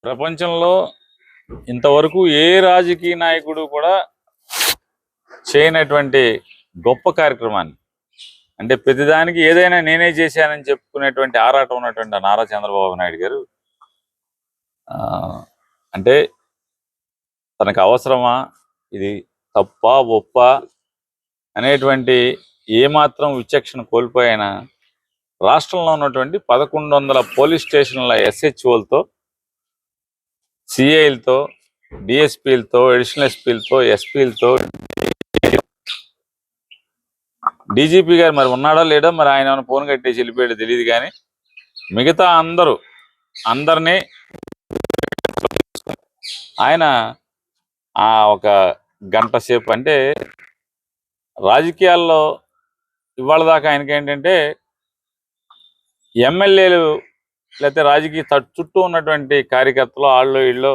ప్రపంచంలో ఇంతవరకు ఏ రాజకీయ నాయకుడు కూడా చేయనటువంటి గొప్ప కార్యక్రమాన్ని, అంటే ప్రతిదానికి ఏదైనా నేనే చేశానని చెప్పుకునేటువంటి ఆరాటం ఉన్నటువంటి నారా చంద్రబాబు నాయుడు గారు అంటే తనకు అవసరమా, ఇది తప్ప ఒప్ప అనేటువంటి ఏమాత్రం విచక్షణ కోల్పోయిన రాష్ట్రంలో ఉన్నటువంటి 1100 పోలీస్ స్టేషన్ల ఎస్హెచ్ఓలతో, సిఐలతో, డిఎస్పీలతో, అడిషనల్ ఎస్పీలతో, ఎస్పీలతో, డీజీపీ గారు మరి ఉన్నాడో లేడో, మరి ఆయన ఫోన్ కట్టేసి వెళ్ళిపోయాడో తెలియదు, కానీ మిగతా అందరినీ ఆయన ఒక గంట సేపు, అంటే రాజకీయాల్లో ఇవాళ దాకా ఆయనకి ఏంటంటే ఎమ్మెల్యేలు లేకపోతే రాజకీయ చుట్టూ ఉన్నటువంటి కార్యకర్తలు ఆళ్ళు ఇళ్ళు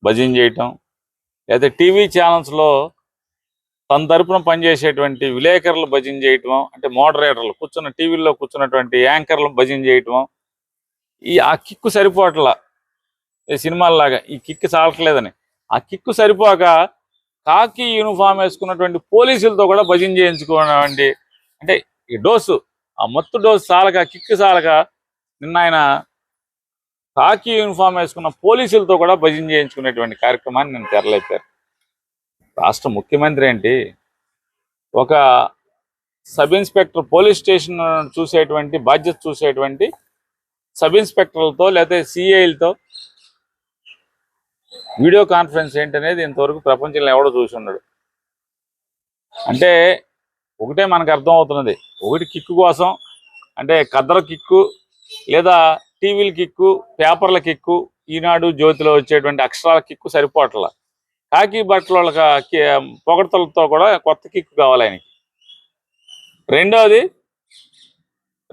భజన చేయటం, లేకపోతే టీవీ ఛానల్స్లో తన తరపున పనిచేసేటువంటి విలేకరులు భజన చేయటం, అంటే మోడరేటర్లు టీవీల్లో కూర్చున్నటువంటి యాంకర్లు భజన చేయటం, ఆ కిక్కు సరిపోవట్లా. సినిమాల్లాగా ఈ కిక్కు చాలట్లేదని ఆ కిక్కు సరిపోక కాకి యూనిఫామ్ వేసుకున్నటువంటి పోలీసులతో కూడా భజన చేయించుకోవండి. అంటే ఈ డోసు, ఆ మత్తు డోసు చాలక, కిక్కు చాలక నిన్న ఆయన కాకి యూనిఫామ్ వేసుకున్న పోలీసులతో కూడా భజన చేయించుకునేటువంటి కార్యక్రమాన్ని నేను తెరలేపారు. రాష్ట్ర ముఖ్యమంత్రి ఏంటి, ఒక సబ్ ఇన్స్పెక్టర్ పోలీస్ స్టేషన్ చూసేటువంటి బాధ్యత చూసేటువంటి సబ్ ఇన్స్పెక్టర్లతో లేకపోతే సిఐలతో వీడియో కాన్ఫరెన్స్ ఏంటనేది ఇంతవరకు ప్రపంచంలో ఎవడో చూసి ఉన్నాడు. అంటే ఒకటే మనకు అర్థం అవుతున్నది, ఒకటి కిక్కు కోసం, అంటే కద్దర కిక్కు లేదా టీవీల కిక్కు, పేపర్ల కిక్కు, ఈనాడు జ్యోతిలో వచ్చేటువంటి అక్షరాల కిక్కు సరిపోవట్ల. కాకి బట్టల పొగడతలతో కూడా కొత్త కిక్కు కావాలి ఆయనకి. రెండవది,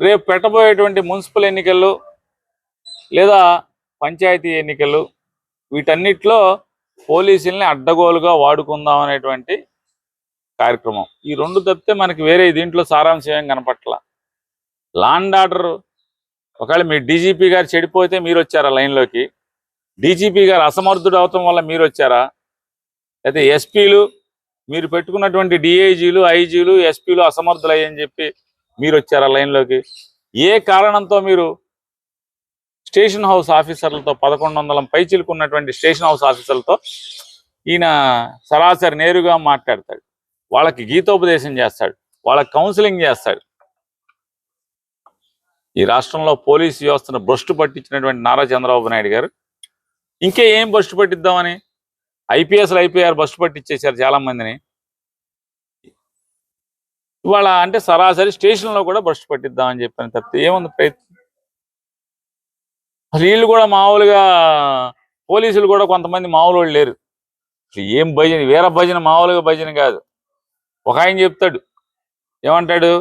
రేపు పెట్టబోయేటువంటి మున్సిపల్ ఎన్నికలు లేదా పంచాయతీ ఎన్నికలు, వీటన్నిటిలో పోలీసుల్ని అడ్డగోలుగా వాడుకుందాం అనేటువంటి కార్యక్రమం. ఈ రెండు తప్పితే మనకి వేరే దీంట్లో సారాంశం ఏం కనపట్ల. లా అండ్ ఆర్డర్, ఒకవేళ మీ డీజీపీ గారు చెడిపోతే మీరు వచ్చారా లైన్లోకి? డీజీపీ గారు అసమర్థుడు అవటం వల్ల మీరు వచ్చారా? అయితే ఎస్పీలు, మీరు పెట్టుకున్నటువంటి డిఐజీలు, ఐజీలు, ఎస్పీలు అసమర్థులయ్యని చెప్పి మీరు వచ్చారా లైన్లోకి? ఏ కారణంతో మీరు స్టేషన్ హౌస్ ఆఫీసర్లతో 1100 పైచిలుకున్నటువంటి స్టేషన్ హౌస్ ఆఫీసర్లతో ఈయన సరాసరి నేరుగా మాట్లాడతాడు, వాళ్ళకి గీతోపదేశం చేస్తాడు, వాళ్ళకి కౌన్సిలింగ్ చేస్తాడు. ఈ రాష్ట్రంలో పోలీసు వ్యవస్థను భ్రష్టు పట్టించినటువంటి నారా చంద్రబాబు నాయుడు గారు ఇంకే ఏం భ్రష్టు పట్టిద్దామని ఐపీఎస్లు ఐపీఆర్ భ్రష్టు పట్టించేశారు చాలా మందిని. ఇవాళ అంటే సరాసరి స్టేషన్లో కూడా భ్రష్టు పట్టిద్దామని చెప్పని తప్పితే ఏముంది ప్రయత్నం? వీళ్ళు కూడా మామూలుగా పోలీసులు కూడా కొంతమంది మామూలు వాళ్ళు లేరు. ఏం భజన, వీర భజన, మామూలుగా భజన కాదు. ఒక ఆయన చెప్తాడు, ఏమంటాడు,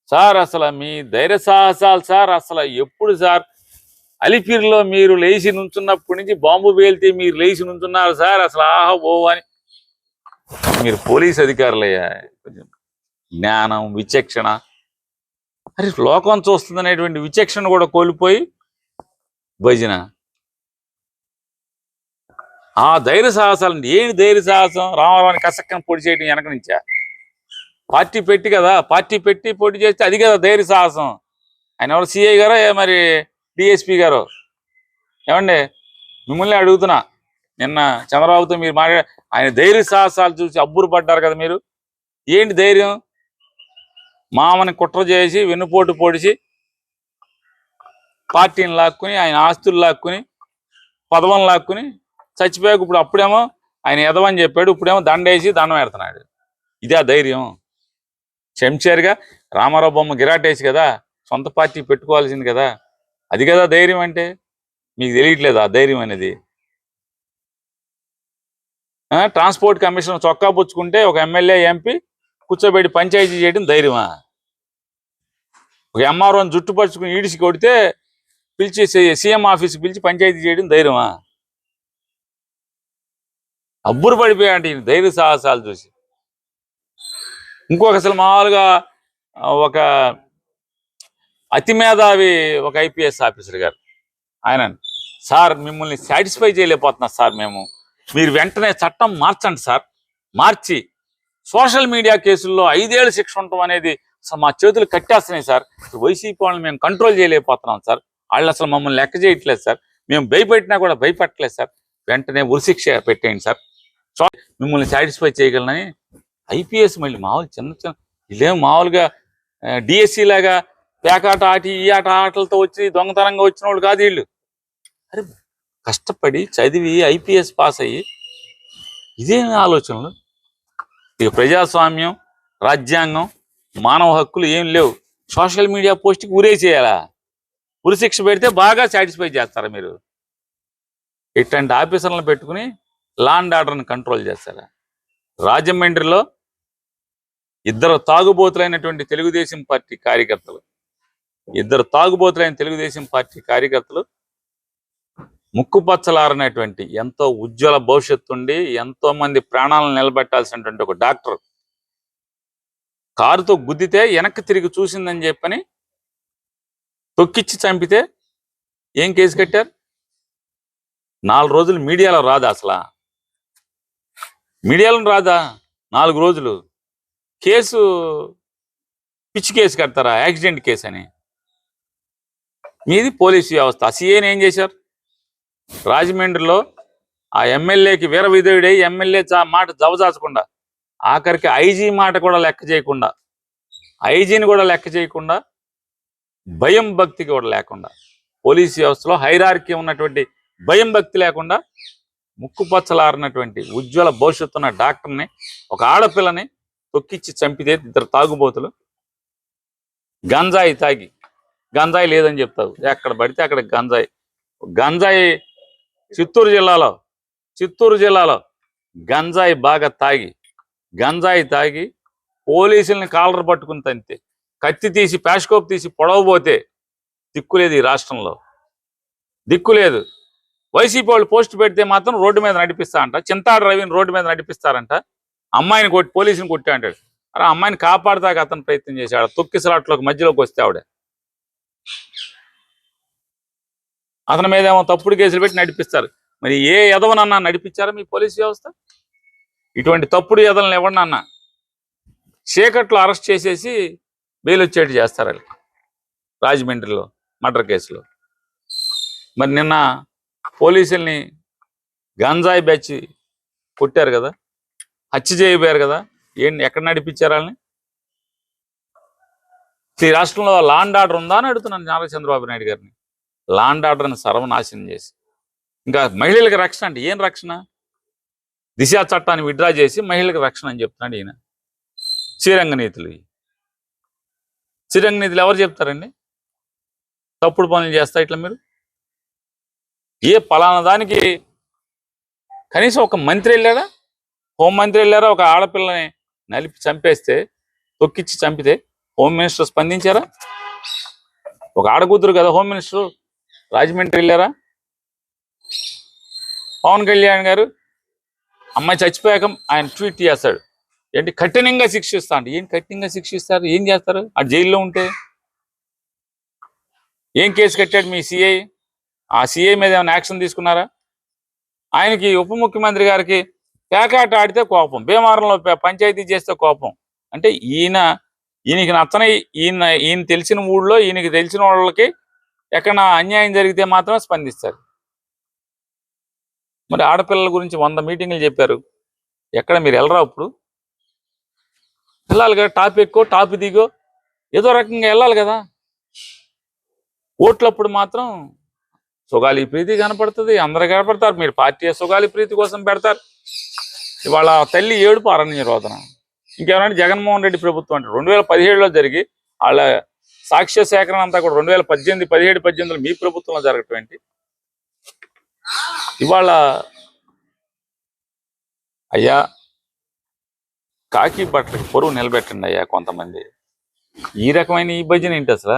సార్ అసలు మీ ధైర్య సాహసాలు సార్, అసలు ఎప్పుడు సార్ అలిపిరిలో మీరు లేచి నుంచున్నప్పటి నుంచి బాంబు పేలితే మీరు లేచి నుంచున్నారు సార్, అసలు ఆహా ఓ అని. మీరు పోలీస్ అధికారులయ్యా, కొంచెం జ్ఞానం, విచక్షణ, అరే లోకం చూస్తుంది అనేటువంటి విచక్షణ కూడా కోల్పోయి భజన. ఆ ధైర్య సాహసాలు ఏంటి? ధైర్య సాహసం రామారావుని కసక్కని పొడి చేయడం వెనక నుంచా? పార్టీ పెట్టి కదా, పార్టీ పెట్టి పోటీ చేస్తే అది కదా ధైర్య సాహసం. ఆయన ఎవరు, సిఐ గారో మరి డిఎస్పీ గారో? ఏమండి మిమ్మల్ని అడుగుతున్నా, నిన్న చంద్రబాబుతో మీరు ఆయన ధైర్య సాహసాలు చూసి అబ్బురు పడ్డారు కదా మీరు. ఏంటి ధైర్యం? మామని కుట్ర చేసి వెన్నుపోటు పొడిచి పార్టీని లాక్కుని, ఆయన ఆస్తులు లాక్కుని, పదవులను లాక్కుని చచ్చిపోయాక ఇప్పుడు అప్పుడేమో ఆయన ఎదవని చెప్పాడు, ఇప్పుడేమో దండేసి దండం పెడుతున్నాడు. ఇదే ధైర్యం? చెంచారుగా రామారావు బొమ్మ గిరాటేసి కదా సొంత పార్టీ పెట్టుకోవాల్సింది కదా, అది కదా ధైర్యం అంటే. మీకు తెలియట్లేదు ఆ ధైర్యం అనేది. ట్రాన్స్పోర్ట్ కమిషన్ చొక్కా పుచ్చుకుంటే ఒక ఎమ్మెల్యే ఎంపీ కూర్చోబెట్టి పంచాయతీ చేయడం ధైర్యమా? ఒక ఎంఆర్ఓని జుట్టు పరుచుకుని ఈడిసి కొడితే పిలిచి సీఎం ఆఫీస్కి పిలిచి పంచాయతీ చేయడం ధైర్యమా? అబ్బురు పడిపోయాడు ఈయన ధైర్య సాహసాలు చూసి. ఇంకొక అసలు మామూలుగా ఒక అతి మేధావి ఒక ఐపీఎస్ ఆఫీసర్ గారు, ఆయన సార్ మిమ్మల్ని సాటిస్ఫై చేయలేకపోతున్నా సార్ మేము. మీరు వెంటనే చట్టం మార్చండి సార్. మార్చి సోషల్ మీడియా కేసుల్లో 5 ఏళ్ల శిక్ష ఉండటం అనేది అసలు మా చేతులు కట్టేస్తున్నాయి సార్. వైసీపీ వాళ్ళని మేము కంట్రోల్ చేయలేకపోతున్నాం సార్. వాళ్ళు అసలు మమ్మల్ని లెక్క చేయట్లేదు సార్. మేము భయపెట్టినా కూడా భయపెట్టలేదు సార్. వెంటనే ఉరిశిక్ష పెట్టేయండి సార్. మిమ్మల్ని సాటిస్ఫై చేయగలనని ఐపీఎస్ మళ్ళీ మామూలు చిన్న చిన్న ఇదేం మామూలుగా డిఎస్సి లాగా పేకాట ఆటి ఈ ఆటలతో వచ్చి దొంగతనంగా వచ్చిన వాళ్ళు కాదు వీళ్ళు. అరే కష్టపడి చదివి ఐపీఎస్ పాస్ అయ్యి ఇదేమి ఆలోచనలు? ఇక ప్రజాస్వామ్యం, రాజ్యాంగం, మానవ హక్కులు ఏం లేవు. సోషల్ మీడియా పోస్ట్కి ఉరేసేయాలా? ఉరిశిక్ష పెడితే బాగా సాటిస్ఫై చేస్తారా మీరు? ఇట్లాంటి ఆఫీసర్లను పెట్టుకుని లా అండ్ ఆర్డర్ని కంట్రోల్ చేస్తారా? రాజమండ్రిలో 2 తాగుబోతులైనటువంటి తెలుగుదేశం పార్టీ కార్యకర్తలు ముక్కుపచ్చలారనేటువంటి ఎంతో ఉజ్వల భవిష్యత్తు ఉండి ఎంతో మంది ప్రాణాలను నిలబెట్టాల్సినటువంటి ఒక డాక్టర్ కారుతో గుద్దితే వెనక్కి తిరిగి చూసిందని చెప్పని తొక్కిచ్చి చంపితే ఏం కేసు కట్టారు? 4 రోజులు మీడియాలో రాదా? అసలు మీడియాలో రాదా? 4 రోజులు కేసు పిచ్చి కేసు కడతారా? యాక్సిడెంట్ కేసు అని. మీది పోలీసు వ్యవస్థ. సీఏని ఏం చేశారు? రాజమండ్రిలో ఆ ఎమ్మెల్యేకి వీర విధేయుడై ఎమ్మెల్యే మాట జవదాచకుండా ఆఖరికి ఐజీ మాట కూడా లెక్క చేయకుండా, ఐజీని కూడా లెక్క చేయకుండా, భయం భక్తి కూడా లేకుండా, పోలీసు వ్యవస్థలో హైరార్కీ ఉన్నటువంటి భయం భక్తి లేకుండా ముక్కుపచ్చలారినటువంటి ఉజ్వల భవిష్యత్తు ఉన్న డాక్టర్ని, ఒక ఆడపిల్లని తొక్కిచ్చి చంపితే 2 తాగుబోతులు గంజాయి తాగి, గంజాయి లేదని చెప్తావు, ఎక్కడ పడితే అక్కడ గంజాయి చిత్తూరు జిల్లాలో గంజాయి బాగా తాగి పోలీసుల్ని కాలర్ పట్టుకుని తంతే, కత్తి తీసి ప్యాష్కోప్ తీసి పొడవబోతే దిక్కులేదు. ఈ రాష్ట్రంలో దిక్కులేదు. వైసీపీ వాళ్ళు పోస్ట్ పెడితే మాత్రం రోడ్డు మీద నడిపిస్తారంట. చింతాడు రవిని రోడ్డు మీద నడిపిస్తారంట. అమ్మాయిని కొట్టి పోలీసుని కొట్టి అంటాడు. అరే అమ్మాయిని కాపాడతాక అతను ప్రయత్నం చేశాడు. తొక్కిసలాట్లోకి మధ్యలోకి వస్తే ఆవిడ అతని మీద ఏమో తప్పుడు కేసులు పెట్టి నడిపిస్తారు. మరి ఏ ఎదవనన్నా నడిపించారా మీ పోలీసు వ్యవస్థ? ఇటువంటి తప్పుడు ఎదవలను ఎవరినన్నా చీకట్లో అరెస్ట్ చేసేసి బెయిల్ వచ్చేట్టు చేస్తారు వాళ్ళు. రాజమండ్రిలో మర్డర్ కేసులో మరి నిన్న పోలీసుల్ని గంజాయి బ్యాచ్ కొట్టారు కదా, హత్య చేయబోయారు కదా, ఎక్కడ నడిపించారు వాళ్ళని? ఈ రాష్ట్రంలో లా అండ్ ఆర్డర్ ఉందా అని అడుగుతున్నాను నారా చంద్రబాబు నాయుడు గారిని. లా అండ్ ఆర్డర్ని సర్వనాశనం చేసి ఇంకా మహిళలకు రక్షణ అంటే ఏం రక్షణ? దిశా చట్టాన్ని విడ్డ్రా చేసి మహిళలకు రక్షణ అని చెప్తున్నాడు ఈయన. శ్రీరంగ నీతులు ఎవరు చెప్తారండి? తప్పుడు పనులు చేస్తా ఇట్లా మీరు? ఏ పలానా దానికి కనీసం ఒక మంత్రి వెళ్ళారా? హోంమంత్రి వెళ్ళారా? ఒక ఆడపిల్లని నలిపి చంపేస్తే, తొక్కిచ్చి చంపితే హోమ్ మినిస్టర్ స్పందించారా? ఒక ఆడకూతురు కదా హోమ్ మినిస్టర్, రాజమండ్రి వెళ్ళారా? పవన్ కళ్యాణ్ గారు అమ్మాయి చచ్చిపోయాక ఆయన ట్వీట్ చేస్తాడు, ఏంటి కఠినంగా శిక్షిస్తా అంటే. ఏం కఠినంగా శిక్షిస్తారు? ఏం చేస్తారు? ఆ జైల్లో ఉంటే ఏం కేసు కట్టాడు మీ సిఐ? ఆ సిఐ మీద ఏమైనా యాక్షన్ తీసుకున్నారా? ఆయనకి ఉప ముఖ్యమంత్రి గారికి పేకాట ఆడితే కోపం, భీమవరంలో పంచాయతీ చేస్తే కోపం. అంటే ఈయనకి నచ్చని, ఈయన తెలిసిన ఊళ్ళో ఈయనకి తెలిసిన వాళ్ళకి ఎక్కడ అన్యాయం జరిగితే మాత్రం స్పందిస్తారు. మరి ఆడపిల్లల గురించి 100 మీటింగులు చెప్పారు. ఎక్కడ మీరు వెళ్ళరా? ఇప్పుడు వెళ్ళాలి కదా, టాప్ ఎక్కువ టాప్ దిగో ఏదో రకంగా వెళ్ళాలి కదా. ఓట్లప్పుడు మాత్రం సుగాలి ప్రీతి కనపడుతుంది, అందరు కనపడతారు. మీరు పార్టీ సుగాలి ప్రీతి కోసం పెడతారు. ఇవాళ తల్లి ఏడుపు అరణ్య రోదన. ఇంకేమైనా జగన్మోహన్ రెడ్డి ప్రభుత్వం అంటే 2017లో జరిగి వాళ్ళ సాక్ష్య సేకరణ అంతా కూడా 2018, 17, 18లో మీ ప్రభుత్వంలో జరగటం ఏంటి? ఇవాళ అయ్యా కాకి బట్టలకి పొరుగు నిలబెట్టండి అయ్యా. కొంతమంది ఈ రకమైన ఈ భజన ఏంటి అసలు?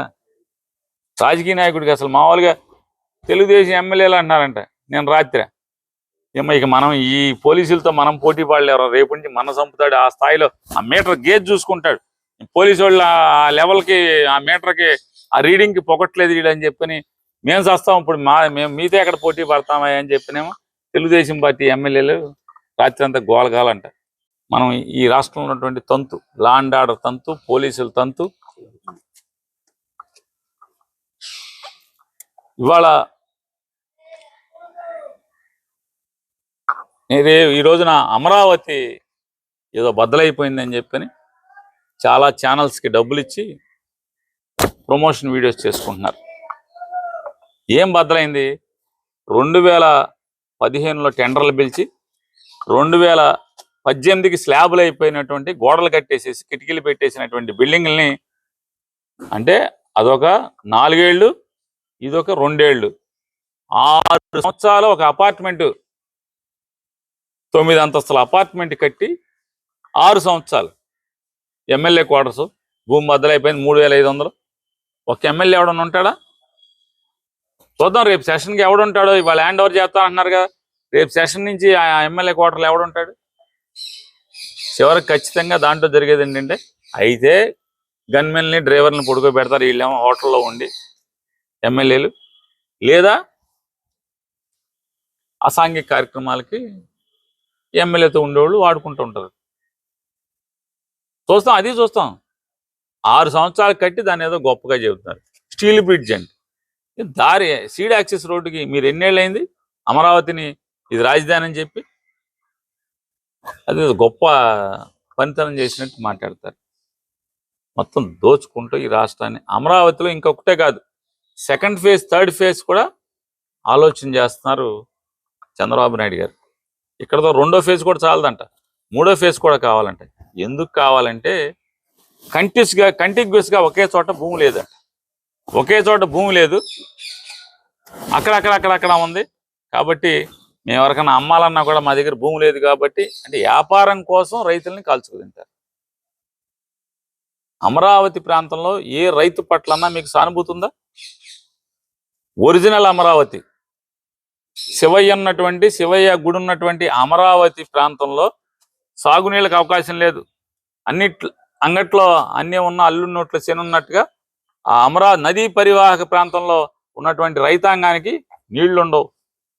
రాజకీయ నాయకుడికి అసలు మామూలుగా తెలుగుదేశం ఎమ్మెల్యేలు అంటున్నారంట నేను రాత్రి ఏమో. ఇక మనం ఈ పోలీసులతో మనం పోటీ పడలేరు. రేపు నుంచి మన చంపుతాడు. ఆ స్థాయిలో ఆ మీటర్ గేజ్ చూసుకుంటాడు. పోలీసు వాళ్ళు ఆ లెవెల్కి, ఆ మీటర్కి, ఆ రీడింగ్కి పొగట్లేదు వీడని చెప్పని మేము చేస్తాం ఇప్పుడు మేము మీతో ఎక్కడ పోటీ పడతామా అని చెప్పినేమో తెలుగుదేశం పార్టీ ఎమ్మెల్యేలు రాత్రి అంతా గోలగాలంట. మనం ఈ రాష్ట్రంలో ఉన్నటువంటి తంతు, లా అండ్ ఆర్డర్ తంతు, పోలీసుల తంతు. ఇవాళ ఈ రోజున అమరావతి ఏదో బద్దలైపోయిందని చెప్పని చాలా ఛానల్స్కి డబ్బులు ఇచ్చి ప్రమోషన్ వీడియోస్ చేసుకుంటున్నారు. ఏం బద్దలైంది? 2015లో టెండర్లు పిలిచి 2018కి స్లాబులు అయిపోయినటువంటి గోడలు కట్టేసేసి కిటికీలు పెట్టేసినటువంటి బిల్డింగుల్ని, అంటే అదొక 4 ఏళ్ళు, ఇదొక 2 ఏళ్ళు, 6 సంవత్సరాలు ఒక అపార్ట్మెంటు, 9 అంతస్తుల అపార్ట్మెంట్ కట్టి 6 సంవత్సరాలు ఎమ్మెల్యే క్వార్టర్స్, భూమి బద్దలైపోయింది 3500. ఒక ఎమ్మెల్యే ఎవడన్నా ఉంటాడా? చూద్దాం రేపు సెషన్కి ఎవడుంటాడో. ఇవాళ హ్యాండ్ ఓవర్ చేస్తానంటున్నారు కదా, రేపు సెషన్ నుంచి ఆ ఎమ్మెల్యే క్వార్టర్లో ఎవడుంటాడు? చివరికి ఖచ్చితంగా దాంట్లో జరిగేది ఏంటంటే, అయితే గన్మెన్ని డ్రైవర్ని పడుకోబెడతారు, వీళ్ళేమో హోటల్లో ఉండి ఎమ్మెల్యేలు, లేదా అసాంఘిక కార్యక్రమాలకి ఎమ్మెల్యేతో ఉండేవాళ్ళు వాడుకుంటూ ఉంటారు. చూస్తాం, అది చూస్తాం. 6 సంవత్సరాలు కట్టి దాన్ని ఏదో గొప్పగా చెబుతున్నారు. స్టీల్ బ్రిడ్జ్ అండి, దారి సీడ్ యాక్సెస్ రోడ్డుకి మీరు ఎన్నేళ్ళు అయింది అమరావతిని ఇది రాజధాని అని చెప్పి? అది గొప్ప పనితనం చేసినట్టు మాట్లాడతారు. మొత్తం దోచుకుంటూ ఈ రాష్ట్రాన్ని, అమరావతిలో ఇంకొకటే కాదు, సెకండ్ ఫేజ్, థర్డ్ ఫేజ్ కూడా ఆలోచన చేస్తున్నారు చంద్రబాబు నాయుడు గారు. ఇక్కడతో 2వ ఫేజ్ కూడా చాలదంట, 3వ ఫేజ్ కూడా కావాలంట. ఎందుకు కావాలంటే కంటిగ్యూస్గా ఒకే చోట భూమి లేదంట. ఒకే చోట భూమి లేదు, అక్కడక్కడ ఉంది. కాబట్టి మేము ఎవరికైనా అమ్మాలన్నా కూడా మా దగ్గర భూమి లేదు కాబట్టి, అంటే వ్యాపారం కోసం రైతుల్ని కాల్చుకు తింటారు. అమరావతి ప్రాంతంలో ఏ రైతు పట్లన్నా మీకు సానుభూతి ఉందా? ఒరిజినల్ అమరావతి, శివయ్య గుడి ఉన్నటువంటి అమరావతి ప్రాంతంలో సాగునీళ్ళకి అవకాశం లేదు. అంగట్లో అన్నీ ఉన్న అల్లున్నట్లు శనున్నట్టుగా ఆ నదీ పరివాహక ప్రాంతంలో ఉన్నటువంటి రైతాంగానికి నీళ్లు ఉండవు.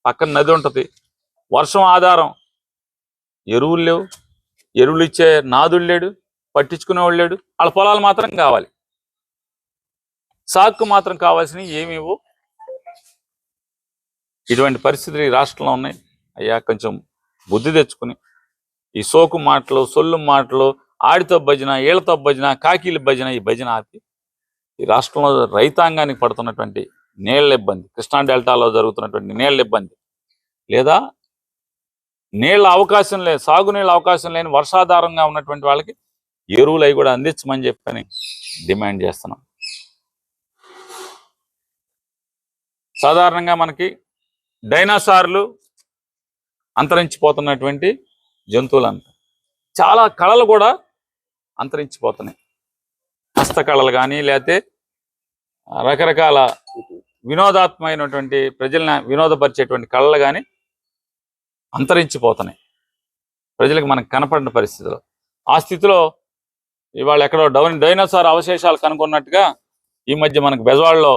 పక్కన నది ఉంటుంది, వర్షం ఆధారం, ఎరువులు లేవు, ఎరువులు ఇచ్చే నాదుడు లేడు, పట్టించుకునేవాళ్ళు లేడు. వాళ్ళ పొలాలు మాత్రం కావాలి, సాగుకు మాత్రం కావాల్సినవి ఏమేవో. ఇటువంటి పరిస్థితులు ఈ రాష్ట్రంలో ఉన్నాయి. అయ్యా కొంచెం బుద్ధి తెచ్చుకుని ఈ సోకు మాటలు, సొల్లు మాటలు, ఆడితో భజన, ఏళ్లతో భజన, కాకీల భజన, ఈ భజన ఆపి ఈ రాష్ట్రంలో రైతాంగానికి పడుతున్నటువంటి నీళ్ల ఇబ్బంది, కృష్ణా డెల్టాలో జరుగుతున్నటువంటి నీళ్ల ఇబ్బంది, లేదా నీళ్ల అవకాశం లేదు, సాగునీళ్ళ అవకాశం లేని వర్షాధారంగా ఉన్నటువంటి వాళ్ళకి ఎరువులు అవి కూడా అందించమని చెప్పని డిమాండ్ చేస్తున్నాం. సాధారణంగా మనకి డైనోసార్లు అంతరించిపోతున్నటువంటి జంతువులంట, చాలా కళలు కూడా అంతరించిపోతున్నాయి. హస్తకళలు కానీ, లేకపోతే రకరకాల వినోదాత్మకమైనటువంటి ప్రజల్ని వినోదపరిచేటువంటి కళలు కానీ అంతరించిపోతున్నాయి. ప్రజలకు మనకు కనపడిన పరిస్థితిలో, ఆ స్థితిలో ఇవాళ ఎక్కడో డైనోసార్ అవశేషాలు కనుగొన్నట్టుగా ఈ మధ్య మనకు బెజవాడలో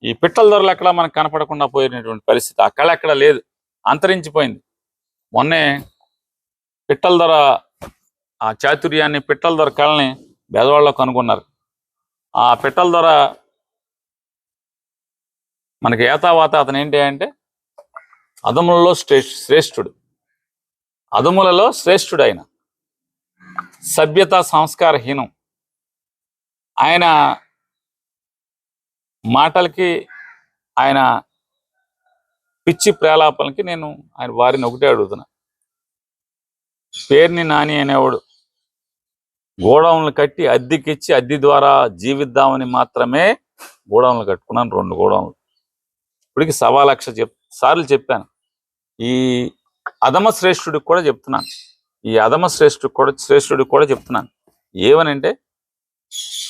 ఈ పిట్టల ధరలు ఎక్కడ మనకు కనపడకుండా పోయినటువంటి పరిస్థితి. ఆ కళ ఎక్కడ లేదు, అంతరించిపోయింది. మొన్నే పిట్టల ధర, ఆ చాతుర్యాన్ని, పిట్టల ధర కళని బెజవాడలో కనుగొన్నారు. ఆ పిట్టల ధర మనకి ఏతావాత అతను ఏంటి అంటే అదములలో శ్రేష్ఠుడు, అదములలో శ్రేష్ఠుడు. ఆయన సభ్యత సంస్కారహీనం. ఆయన మాటలకి, ఆయన పిచ్చి ప్రేలాపలకి నేను ఆయన వారిని ఒకటే అడుగుతున్నా. పేర్ని నాని అనేవాడు గోడౌన్లు కట్టి అద్దెకిచ్చి అద్దె ద్వారా జీవిద్దామని మాత్రమే గోడౌన్లు కట్టుకున్నాను, 2 గోడౌన్లు. ఇప్పటికి 1,00,000 సార్లు చెప్పాను. ఈ అధమ శ్రేష్ఠుడికి కూడా చెప్తున్నాను, ఈ అధమ శ్రేష్ఠుడికి కూడా చెప్తున్నాను. ఏమనంటే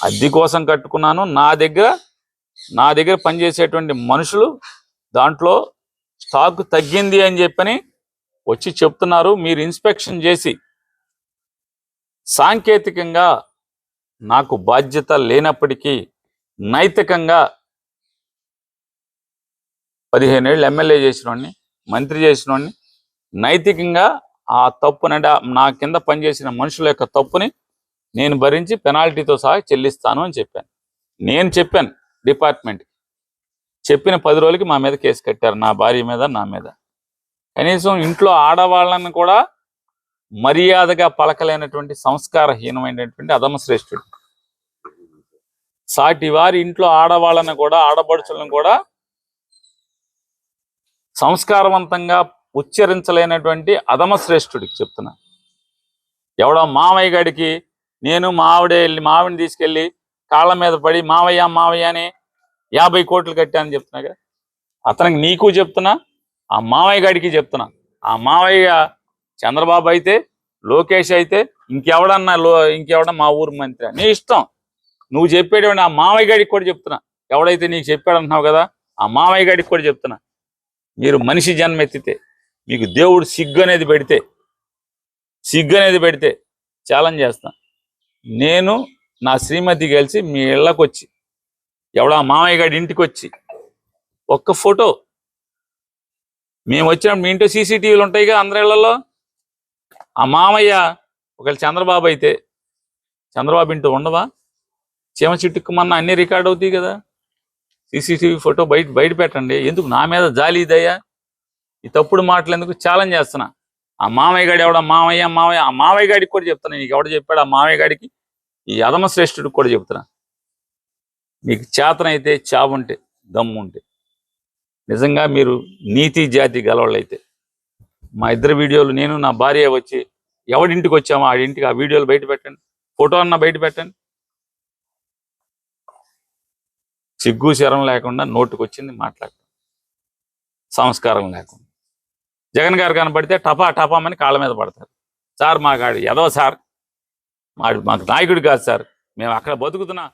అద్దె కోసం కట్టుకున్నాను, నా దగ్గర పనిచేసేటువంటి మనుషులు దాంట్లో స్టాక్ తగ్గింది అని చెప్పని వచ్చి చెప్తున్నారు. మీరు ఇన్స్పెక్షన్ చేసి సాంకేతికంగా నాకు బాధ్యత లేనప్పటికీ నైతికంగా 15 ఏళ్ళు ఎమ్మెల్యే చేసినోడిని, మంత్రి చేసినోడిని, నైతికంగా ఆ తప్పునంటే నా కింద పనిచేసిన మనుషుల యొక్క తప్పుని నేను భరించి పెనాల్టీతో సహా చెల్లిస్తాను అని చెప్పాను. నేను చెప్పాను డిపార్ట్మెంట్, చెప్పిన 10 రోజులకి మా మీద కేసు కట్టారు, నా భార్య మీద, నా మీద. కనీసం ఇంట్లో ఆడవాళ్ళని కూడా మర్యాదగా పలకలేనటువంటి సంస్కారహీనమైనటువంటి అధమశ్రేష్ఠుడు. సాటి వారి ఇంట్లో ఆడవాళ్ళని కూడా, ఆడపడుచులను కూడా సంస్కారవంతంగా ఉచ్చరించలేనటువంటి అధమశ్రేష్ఠుడికి చెప్తున్నా. ఎవడో మావయ్య గాడికి నేను మావిడిని తీసుకెళ్ళి కాళ్ళ మీద పడి మావయ్య మావయ్య అని 50 కోట్లు కట్టానని చెప్తున్నాగా. అతనికి నీకు చెప్తున్నా, ఆ మావయ్య గాడికి చెప్తున్నా. ఆ మావయ్య చంద్రబాబు అయితే, లోకేష్ అయితే, ఇంకెవడన్నా మా ఊరు మంత్రి, నీ ఇష్టం. నువ్వు చెప్పేటువంటి ఆ మావయ్య గాడికి కూడా చెప్తున్నా. ఎవడైతే నీకు చెప్పాడంటున్నావు కదా, ఆ మావయ్య గాడికి కూడా చెప్తున్నా. మీరు మనిషి జన్మెత్తితే, మీకు దేవుడు సిగ్గు అనేది పెడితే ఛాలెంజ్ చేస్తా. నేను నా శ్రీమతి కలిసి మీ ఇళ్ళకి వచ్చి, ఎవడా మామయ్య గారి ఇంటికి వచ్చి ఒక్క ఫోటో, మేము వచ్చినప్పుడు మీ ఇంట్లో సీసీటీవీలు ఉంటాయిగా అందరి ఇళ్లలో, ఆ మామయ్య ఒకవేళ చంద్రబాబు అయితే, చంద్రబాబు ఇంటూ ఉండవా? చీమ చిట్టుకుమన్నా అన్ని రికార్డ్ అవుతాయి కదా. సీసీటీవీ ఫోటో బయట పెట్టండి. ఎందుకు నా మీద జాలి దయ్యా? ఈ తప్పుడు మాటలు ఎందుకు? ఛాలెంజ్ చేస్తున్నా. ఆ మామయ్య గాడి ఎవడ మామయ్య ఆ మామయ్య గాడికి కూడా చెప్తున్నా. నీకు ఎవడ చెప్పాడు? ఆ మామయ్య గాడికి, ఈ అధమశ్రేష్ఠుడికి కూడా చెప్తున్నా. మీకు చేతనైతే, చావుంటే, దమ్ముంటే, నిజంగా మీరు నీతి జాతి గలవాళ్ళైతే మా ఇద్దరు వీడియోలు, నేను నా భార్య వచ్చి ఎవడింటికి వచ్చామో ఆడింటికి ఆ వీడియోలు బయట పెట్టండి, ఫోటో అన్న బయట పెట్టండి. సిగ్గు శరం లేకుండా నోటుకు వచ్చింది మాట్లాడటం, సంస్కారం లేకుండా. జగన్ గారు కనబడితే టపామని కాళ్ళ మీద పడతారు. సార్ మాకు ఎదో సార్, మాకు నాయకుడు కాదు సార్, మేము అక్కడ బతుకుతున్నా